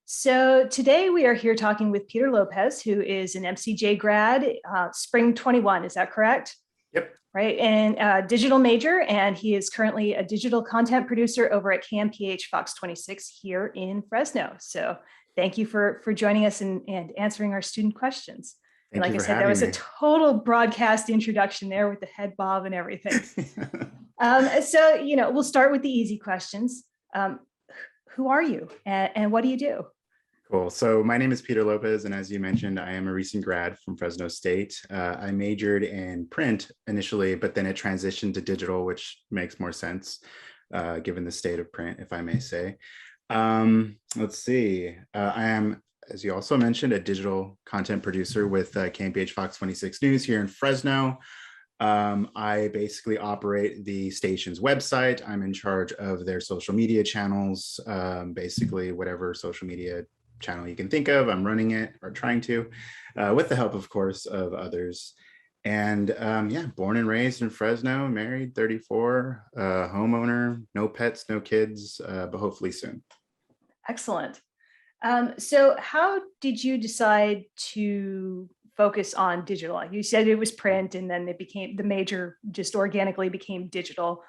So today we are here talking with Peter Lopez, who is an MCJ grad, spring 21. Is that correct? Yep. Right. And digital major. And he is currently a digital content producer over at KMPH Fox 26 here in Fresno. So thank you for joining us and answering our student questions. And Thank like you I for said, that having was a me. total broadcast introduction there with the head bob and everything. We'll start with the easy questions. Who are you and what do you do? Cool. So my name is Peter Lopez, and as you mentioned, I am a recent grad from Fresno State. I majored in print initially, but then it transitioned to digital, which makes more sense given the state of print, if I may say. Let's see. I am, as you also mentioned, a digital content producer with KMPH Fox 26 News here in Fresno. I basically operate the station's website. I'm in charge of their social media channels, basically whatever social media channel you can think of, I'm running it or trying to, with the help, of course, of others. And born and raised in Fresno, married, 34, homeowner, no pets, no kids, but hopefully soon. Excellent. So how did you decide to focus on digital? You said it was print and then it became the major, just organically became digital.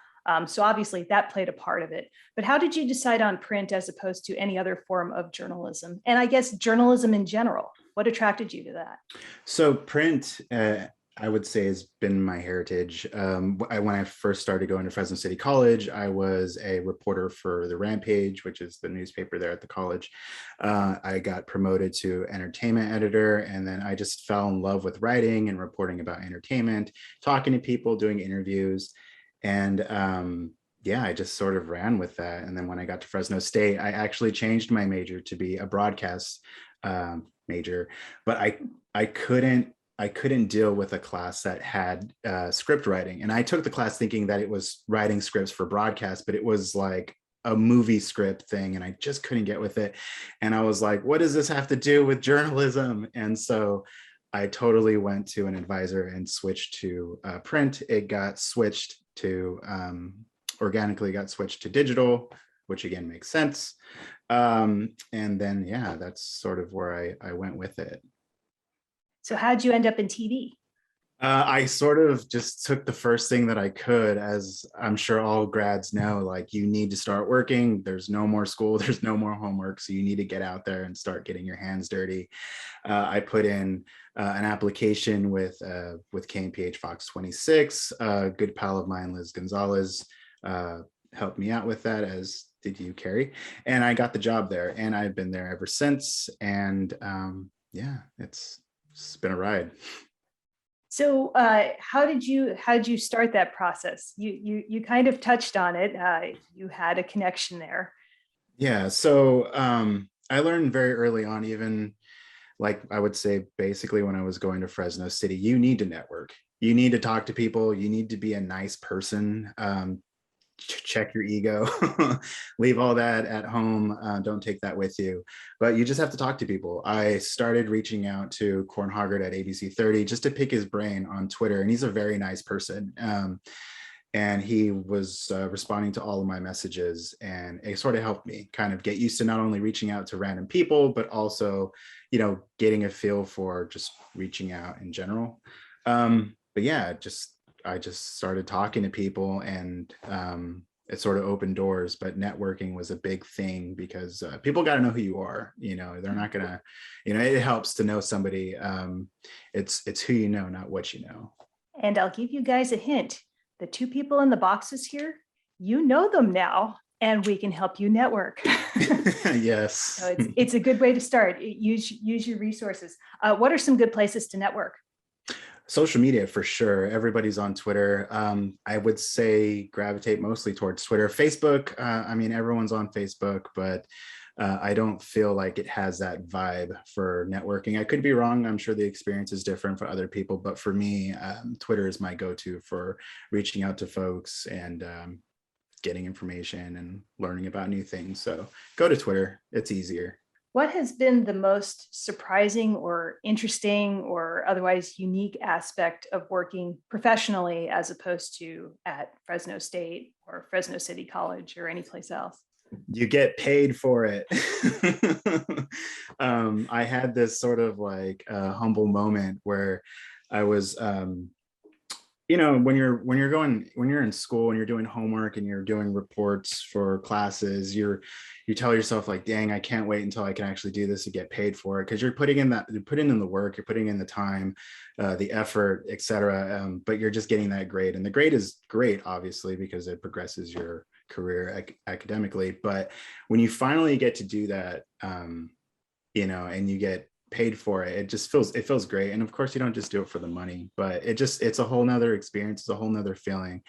So obviously that played a part of it, but how did you decide on print as opposed to any other form of journalism? And I guess journalism in general, what attracted you to that? So print, I would say, has been my heritage. When I first started going to Fresno City College, I was a reporter for the Rampage, which is the newspaper there at the college. I got promoted to entertainment editor, and then I just fell in love with writing and reporting about entertainment, talking to people, doing interviews. And I just sort of ran with that. And then when I got to Fresno State, I actually changed my major to be a broadcast major, but I couldn't deal with a class that had script writing. And I took the class thinking that it was writing scripts for broadcast, but it was like a movie script thing, and I just couldn't get with it. And I was like, what does this have to do with journalism? And so I totally went to an advisor and switched to print. It got switched to organically got switched to digital, which again makes sense. And then, that's sort of where I went with it. So how'd you end up in TV? I sort of just took the first thing that I could, as I'm sure all grads know, like you need to start working. There's no more school, there's no more homework. So you need to get out there and start getting your hands dirty. I put in an application with KMPH Fox 26. A good pal of mine, Liz Gonzalez, helped me out with that, as did you, Carrie. And I got the job there, and I've been there ever since. And it's been a ride. So how did you start that process? You kind of touched on it. You had a connection there. Yeah. So I learned very early on, even like I would say basically when I was going to Fresno City, you need to network. You need to talk to people. You need to be a nice person. Check your ego, leave all that at home. Don't take that with you, but you just have to talk to people. I started reaching out to Corn Hoggard at ABC 30 just to pick his brain on Twitter. And he's a very nice person. And he was responding to all of my messages, and it sort of helped me kind of get used to not only reaching out to random people, but also, getting a feel for just reaching out in general. I just started talking to people, and it sort of opened doors. But networking was a big thing because people got to know who you are. They're not gonna, it helps to know somebody. It's who you know, not what you know. And I'll give you guys a hint. The two people in the boxes here, you know them now, and we can help you network. Yes. So it's a good way to start. Use your resources. What are some good places to network? Social media, for sure. Everybody's on Twitter. I would say gravitate mostly towards Twitter. Facebook, everyone's on Facebook, but I don't feel like it has that vibe for networking. I could be wrong. I'm sure the experience is different for other people, but for me, Twitter is my go-to for reaching out to folks and getting information and learning about new things. So go to Twitter. It's easier. What has been the most surprising or interesting or otherwise unique aspect of working professionally as opposed to at Fresno State or Fresno City College or any place else? You get paid for it. I had this sort of like humble moment where I was, when you're in school and you're doing homework and you're doing reports for classes, you tell yourself like, dang, I can't wait until I can actually do this to get paid for it, because you're putting in the work, you're putting in the time, the effort, etc. But you're just getting that grade, and the grade is great, obviously, because it progresses your career academically. But when you finally get to do that, and you get paid for it, it feels great. And of course, you don't just do it for the money, but it's a whole nother experience, it's a whole nother feeling.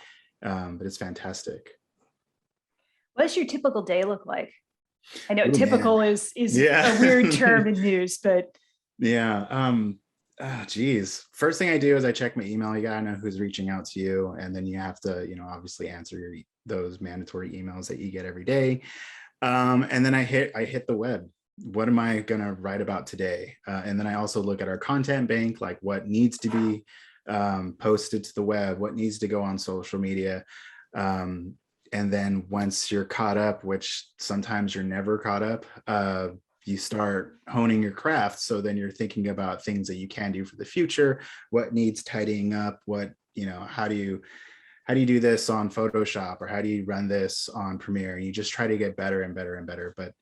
But it's fantastic. What does your typical day look like? I know Oh typical man, is yeah. a weird term in news, but Yeah. Geez. First thing I do is I check my email. You gotta know who's reaching out to you, and then you have to, obviously answer those mandatory emails that you get every day. And then I hit the web. What am I gonna write about today? And then I also look at our content bank, like what needs to be posted to the web, what needs to go on social media. And then once you're caught up, which sometimes you're never caught up, you start honing your craft. So then you're thinking about things that you can do for the future, what needs tidying up, how do you do this on Photoshop, or how do you run this on Premiere? And you just try to get better and better and better. But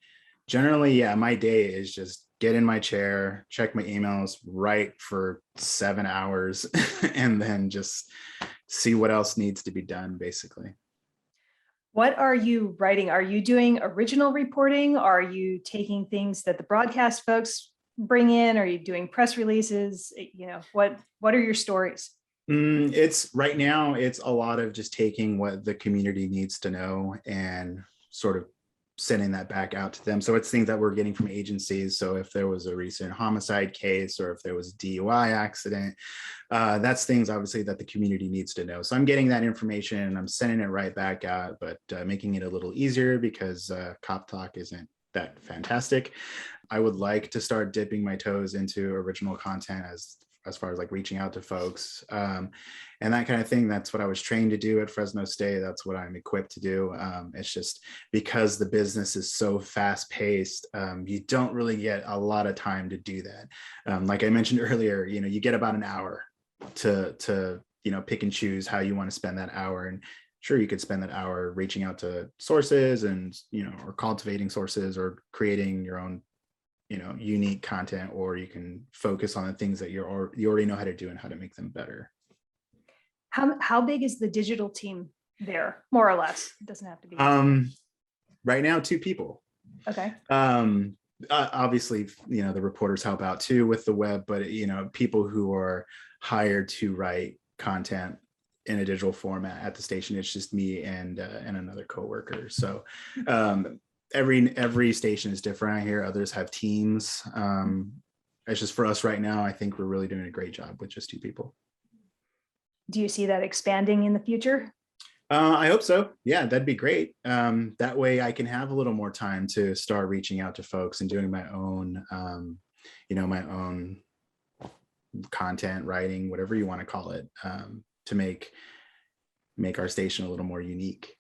generally, yeah, my day is just get in my chair, check my emails, write for 7 hours, and then just see what else needs to be done, basically. what are you writing? Are you doing original reporting? Are you taking things that the broadcast folks bring in? Are you doing press releases? What are your stories? It's right now, it's a lot of just taking what the community needs to know and sort of sending that back out to them. So it's things that we're getting from agencies. So if there was a recent homicide case, or if there was a DUI accident, that's things obviously that the community needs to know. So I'm getting that information and I'm sending it right back out, but making it a little easier because Cop Talk isn't that fantastic. I would like to start dipping my toes into original content as far as like reaching out to folks, and that kind of thing. That's what I was trained to do at Fresno State. That's what I'm equipped to do. It's just because the business is so fast paced, you don't really get a lot of time to do that. Like I mentioned earlier, you get about an hour to pick and choose how you want to spend that hour. And sure, you could spend that hour reaching out to sources and or cultivating sources or creating your own unique content, or you can focus on the things that you already know how to do and how to make them better. How big is the digital team there, more or less? It doesn't have to be. Right now, 2 people. Okay. Obviously, the reporters help out too with the web, but people who are hired to write content in a digital format at the station, it's just me and another coworker. So every station is different. I hear others have teams. It's just for us right now, I think we're really doing a great job with just 2 people. Do you see that expanding in the future? I hope so. Yeah, that'd be great. That way I can have a little more time to start reaching out to folks and doing my own, my own content writing, whatever you want to call it, to make our station a little more unique,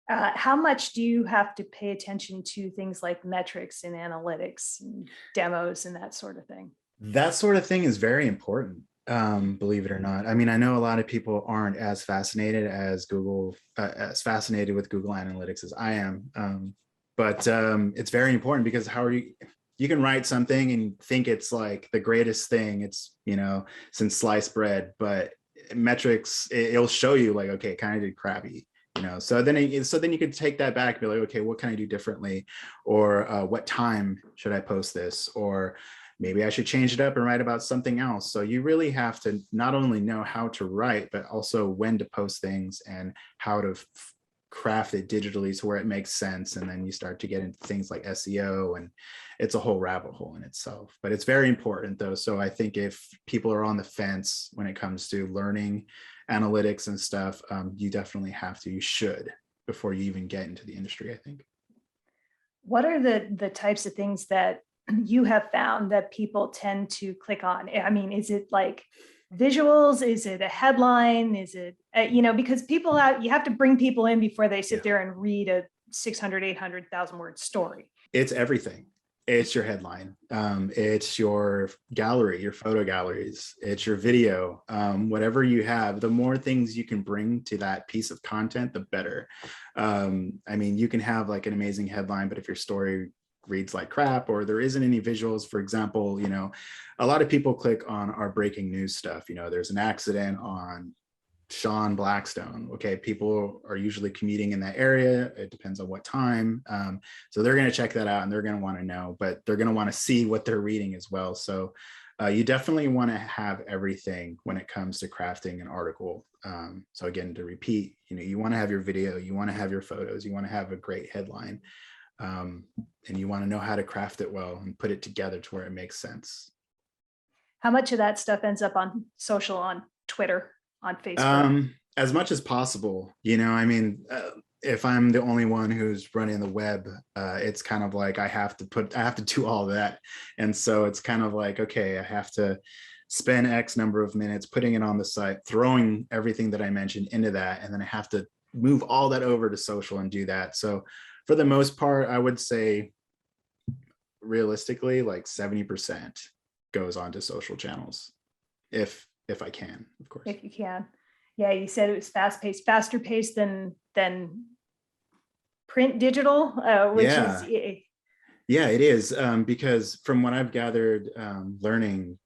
How much do you have to pay attention to things like metrics and analytics and demos and that sort of thing? That sort of thing is very important, believe it or not. I mean, I know a lot of people aren't as fascinated with Google Analytics as I am, but it's very important, because you can write something and think it's like the greatest thing it's since sliced bread, but metrics, it'll show you like, okay, it kind of did crappy. So then you could take that back and be like, okay, what can I do differently? Or what time should I post this? Or maybe I should change it up and write about something else. So you really have to not only know how to write, but also when to post things and how to craft it digitally to where it makes sense. And then you start to get into things like SEO, and it's a whole rabbit hole in itself. But it's very important though. So I think if people are on the fence when it comes to learning analytics and stuff, you should, before you even get into the industry, I think. What are the types of things that you have found that people tend to click on? I mean, is it like visuals? Is it a headline? Is it, because you have to bring people in before they sit there and read a 600, 800,000 word story. It's everything. It's your headline. It's your gallery, your photo galleries. It's your video. Whatever you have, the more things you can bring to that piece of content, the better. I mean, you can have like an amazing headline, but if your story reads like crap or there isn't any visuals, for example, you know, a lot of people click on our breaking news stuff. You know, there's an accident on Sean Blackstone. Okay, people are usually commuting in that area. It depends on what time. So they're going to check that out and they're going to want to know, but they're going to want to see what they're reading as well. So you definitely want to have everything when it comes to crafting an article. So again, to repeat, you know, you want to have your video, you want to have your photos, you want to have a great headline, and you want to know how to craft it well and put it together to where it makes sense. How much of that stuff ends up on social, on Twitter, on Facebook? As much as possible, you know, I mean, if I'm the only one who's running the web, it's kind of like I have to do all that. And so it's kind of like, okay, I have to spend X number of minutes putting it on the site, throwing everything that I mentioned into that. And then I have to move all that over to social and do that. So for the most part, I would say realistically, like 70% goes onto social channels. If I can, of course. If you can. Yeah, you said it was faster paced than print digital, which Yeah. is Yeah, it is. Because from what I've gathered, learning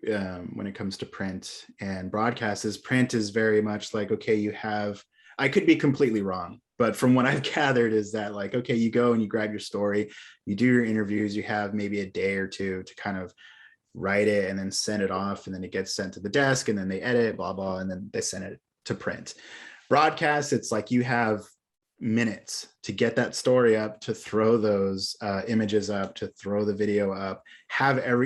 when it comes to print and broadcast is print is very much like, okay, I could be completely wrong, but from what I've gathered is that like, okay, you go and you grab your story, you do your interviews, you have maybe a day or two to kind of write it and then send it off, and then it gets sent to the desk and then they edit, blah, blah, and then they send it to print. Broadcast, it's like you have minutes to get that story up, to throw those images up, to throw the video up,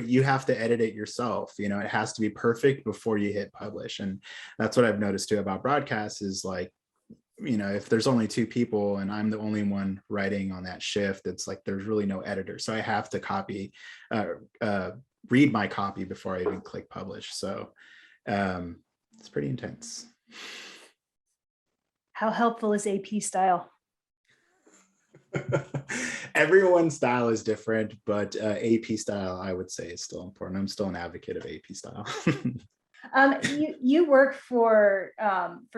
you have to edit it yourself. You know, it has to be perfect before you hit publish. And that's what I've noticed too about broadcast is like, you know, if there's only two people and I'm the only one writing on that shift, it's like there's really no editor. So I have to read my copy before I even click publish. So it's pretty intense. how helpful is AP style? Everyone's style is different, but AP style, I would say, is still important. I'm still an advocate of AP style. You work for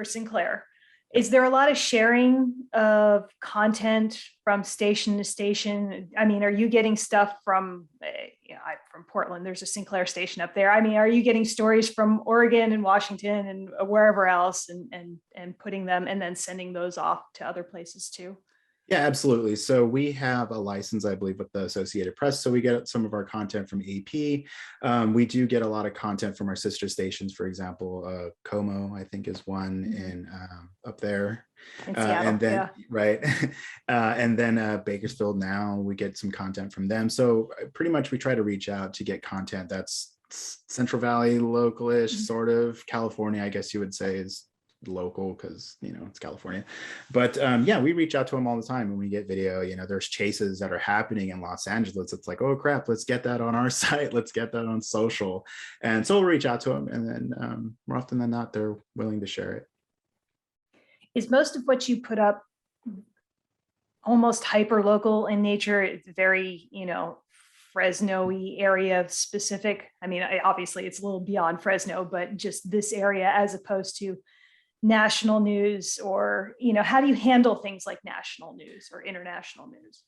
Sinclair. Is there a lot of sharing of content from station to station? I mean, are you getting stuff from, I'm from Portland, there's a Sinclair station up there. I mean, are you getting stories from Oregon and Washington and wherever else and putting them and then sending those off to other places too? Yeah, absolutely. So we have a license, I believe, with the Associated Press. So we get some of our content from AP. We do get a lot of content from our sister stations. For example, Como, I think, is one in up there. In Seattle, and then, yeah. right. And then Bakersfield Now, we get some content from them. So pretty much we try to reach out to get content that's Central Valley, localish, sort of. California, I guess you would say, is local because, you know, it's California. But yeah, we reach out to them all the time when we get video. You know, there's chases that are happening in Los Angeles. It's like, oh crap, let's get that on our site, let's get that on social. And so we'll reach out to them, and then more often than not, they're willing to share it. Is most of what you put up almost hyper local in nature? It's very, you know, Fresno-y area specific. I mean, obviously it's a little beyond Fresno, but just this area as opposed to national news, or, you know, how do you handle things like national news or international news?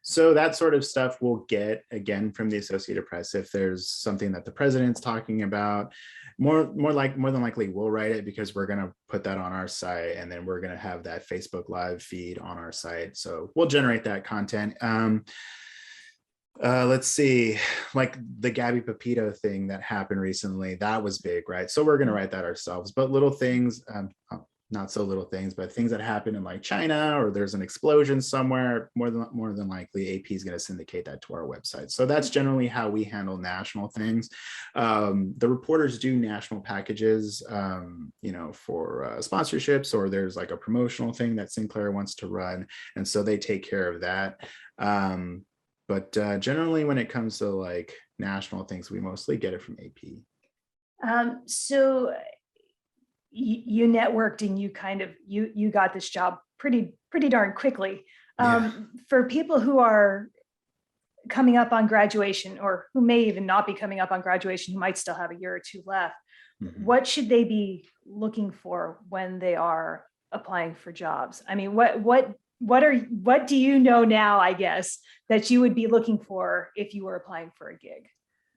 So that sort of stuff we'll get again from the Associated Press. If there's something that the president's talking about, more than likely we'll write it, because we're going to put that on our site, and then we're going to have that Facebook Live feed on our site. So we'll generate that content. Let's see, like the Gabby Pepito thing that happened recently, that was big, right? So we're going to write that ourselves. But little things, not so little things, but things that happen in like China, or there's an explosion somewhere, more than likely AP is going to syndicate that to our website. So that's generally how we handle national things. The reporters do national packages, you know, for sponsorships, or there's like a promotional thing that Sinclair wants to run, and so they take care of that. But generally, when it comes to like national things, we mostly get it from AP. So you networked and you got this job pretty darn quickly. Yeah. For people who are coming up on graduation, or who may even not be coming up on graduation, who might still have a year or two left, Mhm. what should they be looking for when they are applying for jobs? I mean, what do you know now, I guess, that you would be looking for if you were applying for a gig?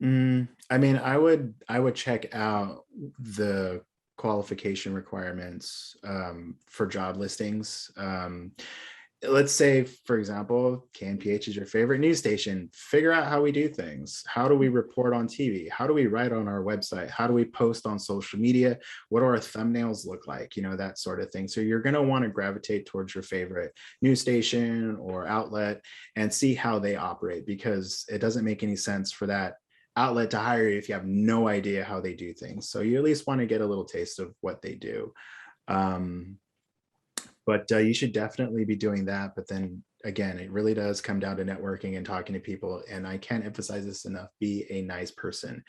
I mean, I would check out the qualification requirements for job listings. Let's say, for example, KMPH is your favorite news station. Figure out how we do things. How do we report on TV? How do we write on our website? How do we post on social media? What do our thumbnails look like? That sort of thing. So you're going to want to gravitate towards your favorite news station or outlet and see how they operate, because it doesn't make any sense for that outlet to hire you if you have no idea how they do things. So you at least want to get a little taste of what they do. But you should definitely be doing that. But then again, it really does come down to networking and talking to people. And I can't emphasize this enough: be a nice person.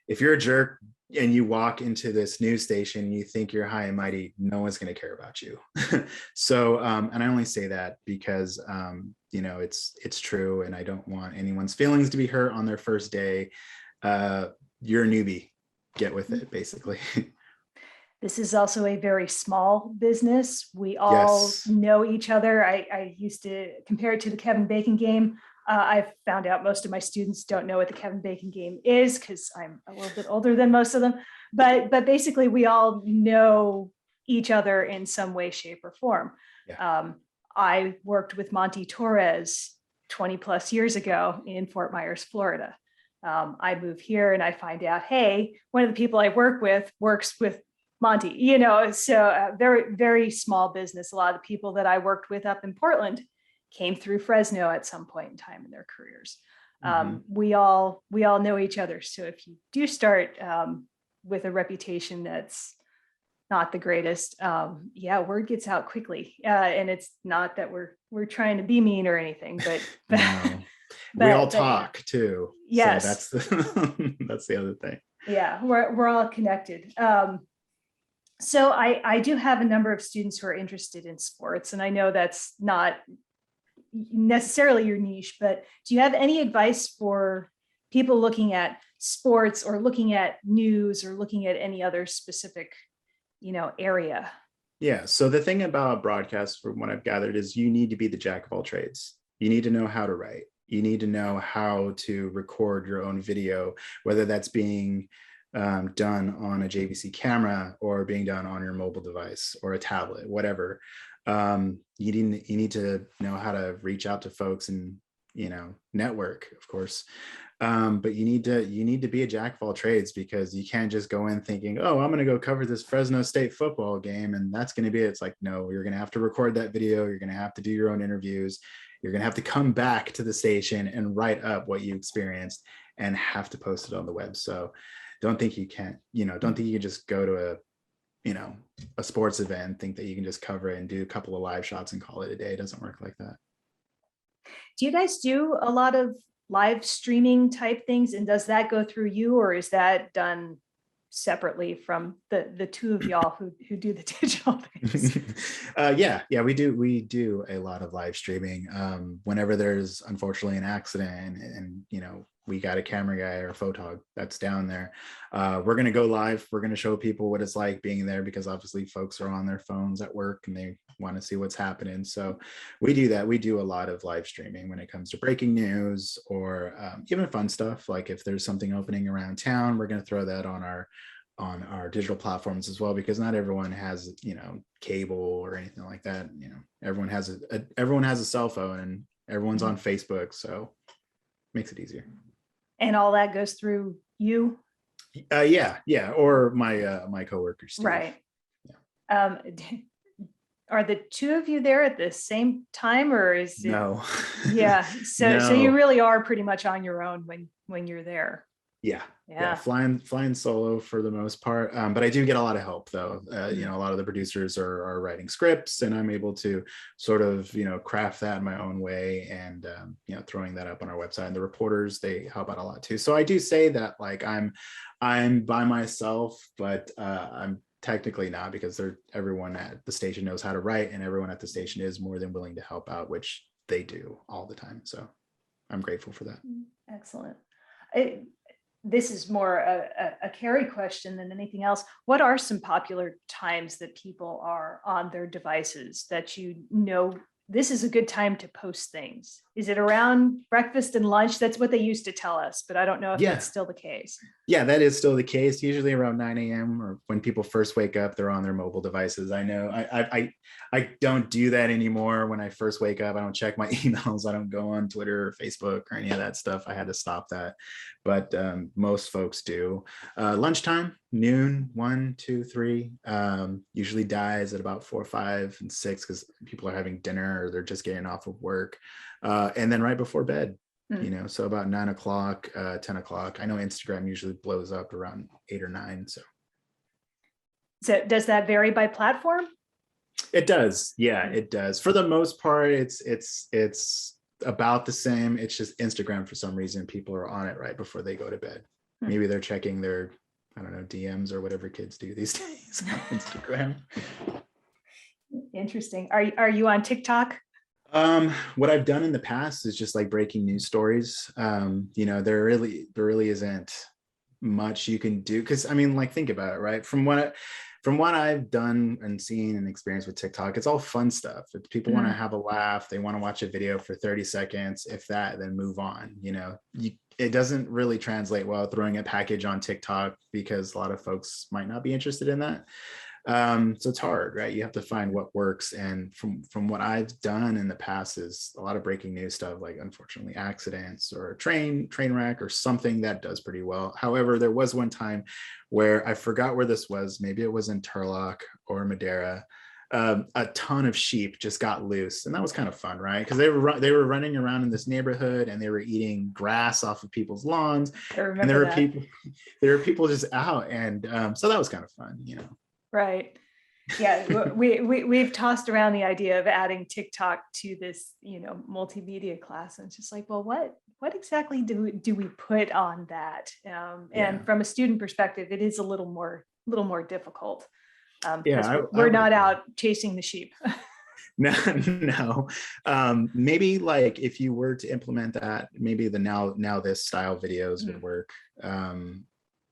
If you're a jerk and you walk into this news station, you think you're high and mighty, no one's going to care about you. So, and I only say that because, it's true. And I don't want anyone's feelings to be hurt on their first day. You're a newbie, get with it, basically. This is also a very small business. We all Yes. know each other. I used to compare it to the Kevin Bacon game. I've found out most of my students don't know what the Kevin Bacon game is, because I'm a little bit older than most of them. But basically, we all know each other in some way, shape, or form. Yeah. I worked with Monty Torres 20 plus years ago in Fort Myers, Florida. I move here and I find out, hey, one of the people I work with works with Monty, so very, very small business. A lot of the people that I worked with up in Portland came through Fresno at some point in time in their careers. Mm-hmm. We all know each other. So if you do start with a reputation that's not the greatest, word gets out quickly. And it's not that we're trying to be mean or anything, but No, we all but yeah. talk too. So Yes. that's that's the other thing. Yeah, we're all connected. So I do have a number of students who are interested in sports, and I know that's not necessarily your niche, but do you have any advice for people looking at sports or looking at news or looking at any other specific, area? Yeah. So the thing about broadcast, from what I've gathered, is you need to be the jack of all trades. You need to know how to write. You need to know how to record your own video, whether that's being done on a JVC camera or being done on your mobile device or a tablet, whatever. You need to know how to reach out to folks and network, of course. But you need to be a jack of all trades, because you can't just go in thinking, oh, I'm going to go cover this Fresno State football game and that's going to be it. It's like, no, you're going to have to record that video. You're going to have to do your own interviews. You're going to have to come back to the station and write up what you experienced and have to post it on the web. So don't think you can just go to a sports event, think that you can just cover it and do a couple of live shots and call it a day. It doesn't work like that. Do you guys do a lot of live streaming type things, and does that go through you, or is that done separately from the two of y'all who do the digital things? Yeah, we do a lot of live streaming. Whenever there's unfortunately an accident and we got a camera guy or a photog that's down there, we're going to go live. We're going to show people what it's like being there, because obviously folks are on their phones at work and they want to see what's happening. So we do that. We do a lot of live streaming when it comes to breaking news or even fun stuff. Like if there's something opening around town, we're going to throw that on our digital platforms as well, because not everyone has cable or anything like that. Everyone has a cell phone and everyone's on Facebook, so makes it easier. And all that goes through you? Yeah, or my coworker Steve. Right. Yeah. Are the two of you there at the same time, or is it? No. Yeah. So No. so you really are pretty much on your own when you're there. Yeah, flying solo for the most part, but I do get a lot of help though. A lot of the producers are writing scripts, and I'm able to sort of craft that in my own way, and throwing that up on our website. And the reporters, they help out a lot too. So I do say that, like, I'm by myself, but I'm technically not, because everyone at the station knows how to write, and everyone at the station is more than willing to help out, which they do all the time. So I'm grateful for that. Excellent. This is more a Carrie question than anything else. What are some popular times that people are on their devices that this is a good time to post things? Is it around breakfast and lunch? That's what they used to tell us, but I don't know if that's still the case. Yeah, that is still the case. Usually around 9 a.m. or when people first wake up, they're on their mobile devices. I know I don't do that anymore. When I first wake up, I don't check my emails. I don't go on Twitter or Facebook or any of that stuff. I had to stop that. But most folks do. Lunchtime, noon, 1, 2, 3, usually dies at about 4, 5, and 6 because people are having dinner or they're just getting off of work. And then right before bed. So about 9 o'clock, 10 o'clock. I know Instagram usually blows up around 8 or 9. So does that vary by platform? It does. Yeah, it does. For the most part, it's about the same. It's just Instagram, for some reason, people are on it right before they go to bed. Maybe they're checking their, I don't know, DMs or whatever kids do these days on Instagram. Interesting. Are you on TikTok? What I've done in the past is just like breaking news stories. There really isn't much you can do, because I mean, like, think about it, right? From what I've done and seen and experienced with TikTok, it's all fun stuff. If people want to have a laugh, they want to watch a video for 30 seconds, if that, then move on. It doesn't really translate well throwing a package on TikTok, because a lot of folks might not be interested in that. So it's hard, right? You have to find what works. And from what I've done in the past is a lot of breaking news stuff, like unfortunately accidents or a train wreck or something that does pretty well. However, there was one time where I forgot where this was. Maybe it was in Turlock or Madeira. A ton of sheep just got loose, and that was kind of fun, right? Because they were running around in this neighborhood and they were eating grass off of people's lawns, and there were people just out, and so that was kind of fun, Right. Yeah, we've tossed around the idea of adding TikTok to this, multimedia class, and it's just like, well, what exactly do we put on that? And from a student perspective, it is a little more difficult. We're not out chasing the sheep. No. Maybe like if you were to implement that, maybe the now this style videos would work.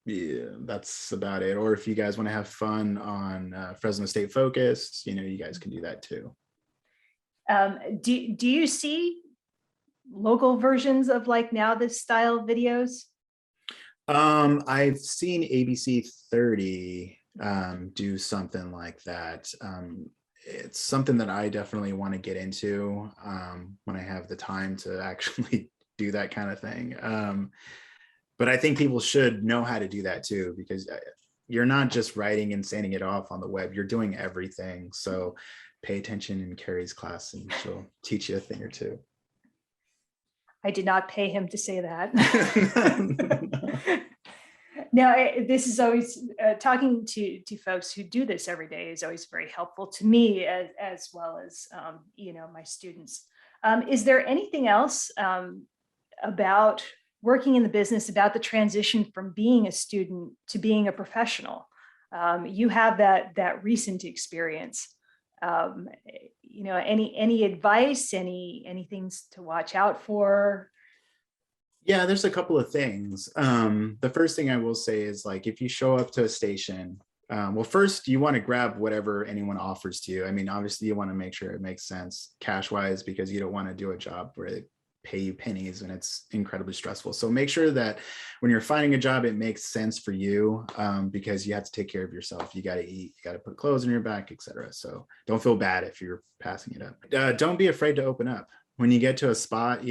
Yeah, that's about it. Or if you guys want to have fun on Fresno State Focus, you guys can do that too. Do you see local versions of like now this style videos? I've seen ABC 30 do something like that. It's something that I definitely want to get into when I have the time to actually do that kind of thing. But I think people should know how to do that too, because you're not just writing and sending it off on the web, you're doing everything. So pay attention in Carrie's class and she'll teach you a thing or two. I did not pay him to say that. Now, this is always talking to folks who do this every day is always very helpful to me as well as, my students. Is there anything else about working in the business, about the transition from being a student to being a professional? You have that recent experience. Any advice, any things to watch out for? Yeah, there's a couple of things. The first thing I will say is, like, if you show up to a station, well, first you want to grab whatever anyone offers to you. I mean, obviously you want to make sure it makes sense cash wise, because you don't want to do a job where they pay you pennies and it's incredibly stressful. So make sure that when you're finding a job, it makes sense for you, because you have to take care of yourself. You got to eat, you got to put clothes on your back, etc. So don't feel bad if you're passing it up. Don't be afraid to open up. When you get to a spot,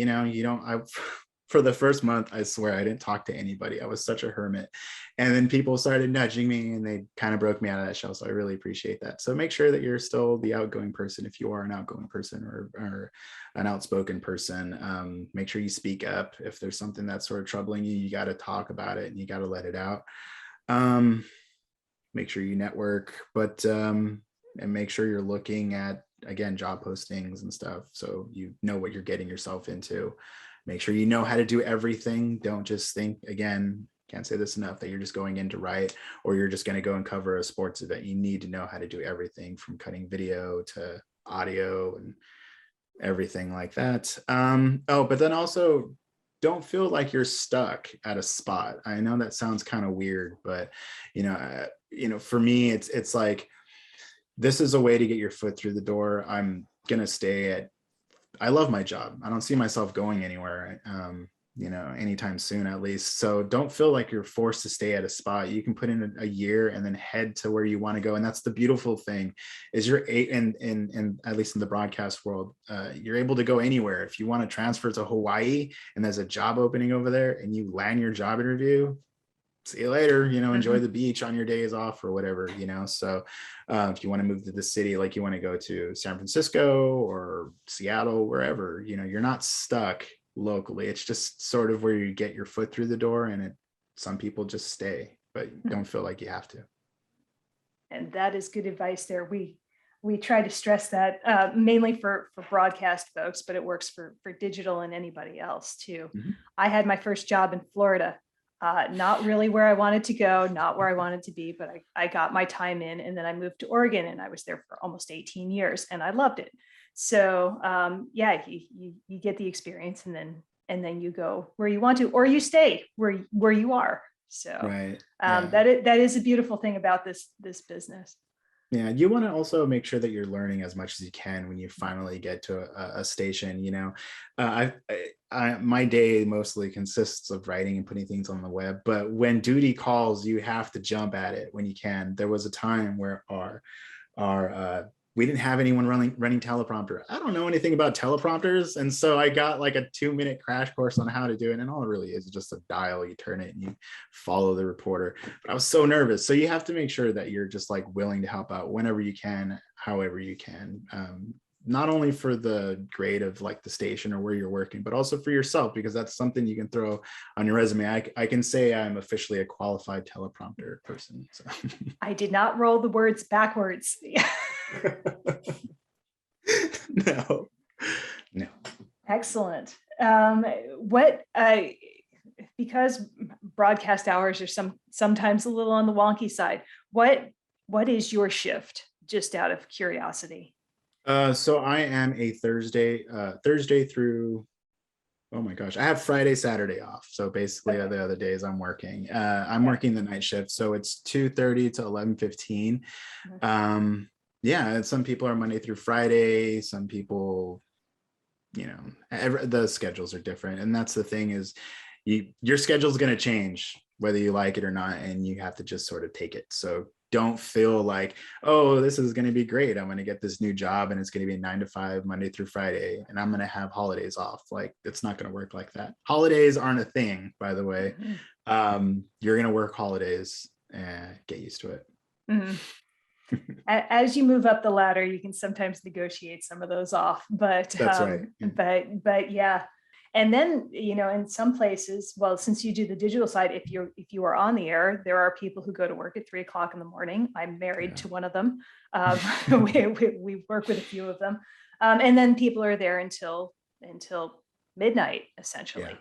for the first month, I swear I didn't talk to anybody. I was such a hermit. And then people started nudging me and they kind of broke me out of that shell. So I really appreciate that. So make sure that you're still the outgoing person. If you are an outgoing person or an outspoken person, make sure you speak up. If there's something that's sort of troubling you, you got to talk about it and you got to let it out. Make sure you network, and make sure you're looking at, again, job postings and stuff, so you know what you're getting yourself into. Make sure you know how to do everything. Don't just think, again, can't say this enough, that you're just going in to write, or you're just going to go and cover a sports event. You need to know how to do everything from cutting video to audio and everything like that. But then also don't feel like you're stuck at a spot. I know that sounds kind of weird, but for me, it's like, this is a way to get your foot through the door. I'm gonna I love my job. I don't see myself going anywhere, anytime soon, at least. So don't feel like you're forced to stay at a spot. You can put in a year and then head to where you want to go. And that's the beautiful thing, is you're in at least in the broadcast world, you're able to go anywhere. If you want to transfer to Hawaii and there's a job opening over there and you land your job interview, see you later, enjoy the beach on your days off or whatever, so if you want to move to the city, like you want to go to San Francisco or Seattle, wherever, you're not stuck locally. It's just sort of where you get your foot through the door, and some people just stay, but don't feel like you have to. And that is good advice there. We try to stress that mainly for broadcast folks, but it works for digital and anybody else too. Mm-hmm. I had my first job in Florida. Not really where I wanted to go, not where I wanted to be, but I got my time in, and then I moved to Oregon, and I was there for almost 18 years, and I loved it. So you get the experience, and then you go where you want to, or you stay where you are. So right. That is a beautiful thing about this business. Yeah, you want to also make sure that you're learning as much as you can when you finally get to a station. My day mostly consists of writing and putting things on the web, but when duty calls, you have to jump at it when you can. There was a time where our we didn't have anyone running teleprompter. I don't know anything about teleprompters, and so I got like a 2-minute crash course on how to do it. And all it really is just a dial. You turn it and you follow the reporter. But I was so nervous. So you have to make sure that you're just like willing to help out whenever you can, however you can. Not only for the grade of like the station or where you're working, but also for yourself, because that's something you can throw on your resume. I can say I'm officially a qualified teleprompter person. So. I did not roll the words backwards. No. Excellent. Because broadcast hours are sometimes a little on the wonky side, what is your shift, just out of curiosity? So I am a Thursday through, oh my gosh, I have Friday, Saturday off. So basically the other days I'm working. I'm working the night shift. So it's 2:30 to 11:15. Some people are Monday through Friday. Some people, the schedules are different. And that's the thing, is your schedule is going to change whether you like it or not. And you have to just sort of take it. So don't feel like, oh, this is going to be great. I'm going to get this new job and it's going to be 9 to 5, Monday through Friday, and I'm going to have holidays off. Like, it's not going to work like that. Holidays aren't a thing, by the way. Mm-hmm. You're going to work holidays and get used to it. Mm-hmm. As you move up the ladder, you can sometimes negotiate some of those off, but that's right. Yeah. But yeah. And then, in some places, well, since you do the digital side, if you are on the air, there are people who go to work at 3 o'clock in the morning. I'm married to one of them. We work with a few of them. And then people are there until midnight, essentially. Yeah.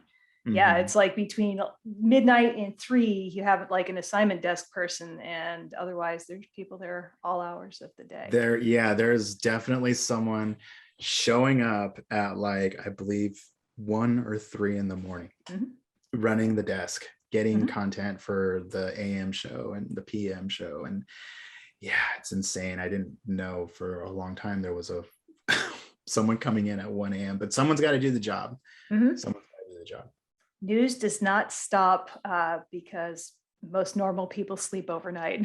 Mm-hmm. Yeah, it's like between midnight and 3, you have like an assignment desk person, and otherwise there's people there all hours of the day. There's definitely someone showing up at like, I believe 1 or 3 in the morning, mm-hmm. running the desk, getting mm-hmm. content for the AM show and the PM show. And yeah, it's insane. I didn't know for a long time there was someone coming in at 1 a.m., but someone's got to do the job. Mm-hmm. Someone's got to do the job. News does not stop because most normal people sleep overnight.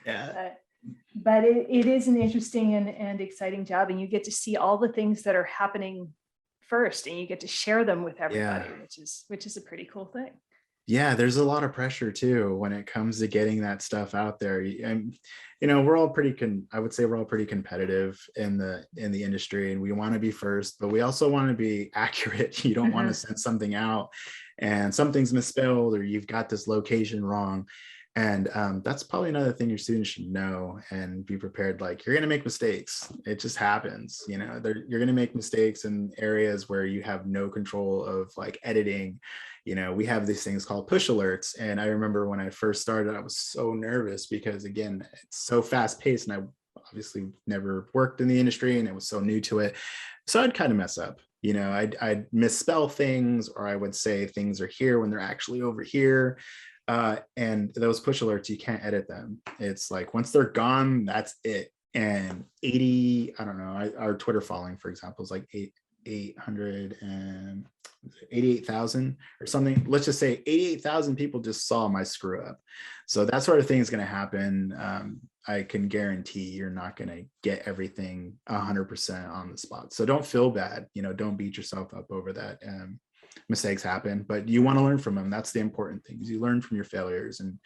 Yeah. But it is an interesting and exciting job, and you get to see all the things that are happening first, and you get to share them with everybody, which is a pretty cool thing. Yeah, there's a lot of pressure too when it comes to getting that stuff out there. And we're all I would say we're all pretty competitive in the industry, and we want to be first, but we also want to be accurate. You don't want to send something out and something's misspelled, or you've got this location wrong. And that's probably another thing your students should know and be prepared. Like, you're going to make mistakes. It just happens. You know, you're going to make mistakes in areas where you have no control of, like editing. You know, we have these things called push alerts. And I remember when I first started, I was so nervous because, again, it's so fast paced, and I obviously never worked in the industry and it was so new to it. So I'd kind of mess up. You know, I'd misspell things, or I would say things are here when they're actually over here. And those push alerts, you can't edit them. It's like, once they're gone, that's it. And 80, I don't know, our Twitter following, for example, is like 888,000 or something. Let's just say 88,000 people just saw my screw up. So that sort of thing is going to happen. I can guarantee you're not going to get everything 100% on the spot. So don't feel bad. You know, don't beat yourself up over that. Mistakes happen, but you want to learn from them. That's the important thing, is you learn from your failures. And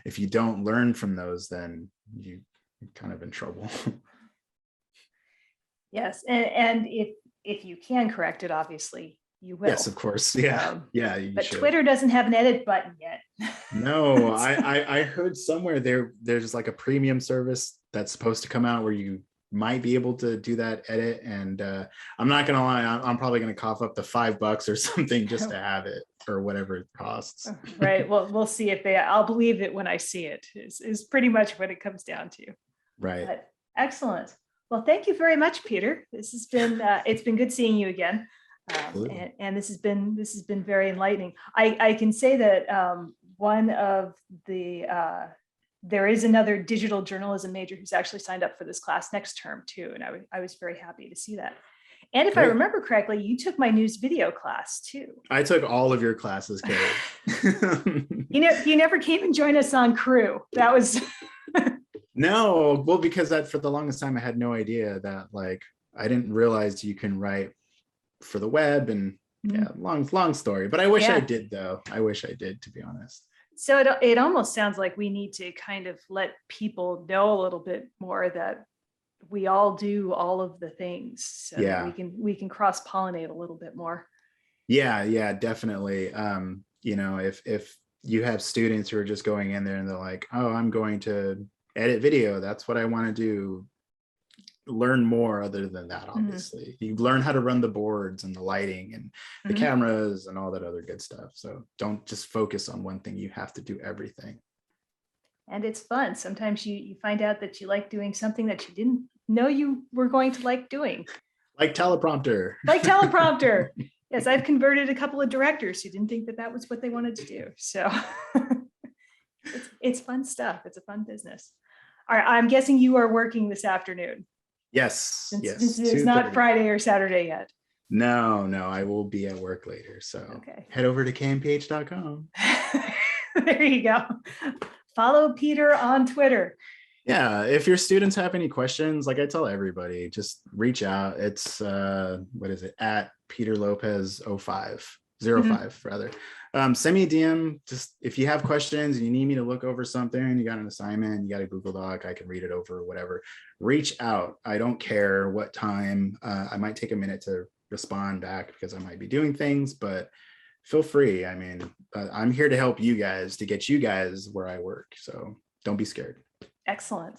if you don't learn from those, then you're kind of in trouble. Yes. And if you can correct it, obviously you will. Yes, of course. Yeah. Yeah. But should. Twitter doesn't have an edit button yet. No, I heard somewhere there's like a premium service that's supposed to come out where you might be able to do that edit. And I'm not gonna lie, I'm probably gonna cough up the $5 or something just to have it, or whatever it costs. Right. Well, we'll see if I'll believe it when I see it, is pretty much what it comes down to. Right. But excellent. Well, thank you very much, Peter. This has been it's been good seeing you again. And this has been very enlightening. I can say that one of the there is another digital journalism major who's actually signed up for this class next term too, and I was very happy to see that. And if I remember correctly, you took my news video class too. I took all of your classes, Kate. You never came and joined us on crew. That was no, well, because for the longest time I had no idea that, like, I didn't realize you can write for the web, and yeah, long story. But I wish I did, though. I wish I did, to be honest. So it almost sounds like we need to kind of let people know a little bit more that we all do all of the things, so that we can cross-pollinate a little bit more. Yeah, definitely. You know, if you have students who are just going in there and they're like, oh, I'm going to edit video, that's what I want to do. Learn more other than that, obviously. You learn how to run the boards and the lighting and the cameras and all that other good stuff. So don't just focus on one thing. You have to do everything. And it's fun. Sometimes you find out that you like doing something that you didn't know you were going to like doing. Like teleprompter. Yes, I've converted a couple of directors who didn't think that was what they wanted to do. So it's fun stuff. It's a fun business. All right, I'm guessing you are working this afternoon. Yes. Since it's not Friday or Saturday yet. No, I will be at work later. So head over to KMPH.com. There you go. Follow Peter on Twitter. Yeah, if your students have any questions, like I tell everybody, just reach out. It's what is it, at Peter Lopez 05 rather. Send me a DM. Just if you have questions and you need me to look over something, you got an assignment, you got a Google Doc, I can read it over, whatever. Reach out. I don't care what time. I might take a minute to respond back because I might be doing things, but feel free. I mean, I'm here to help you guys, to get you guys where I work. So don't be scared. Excellent.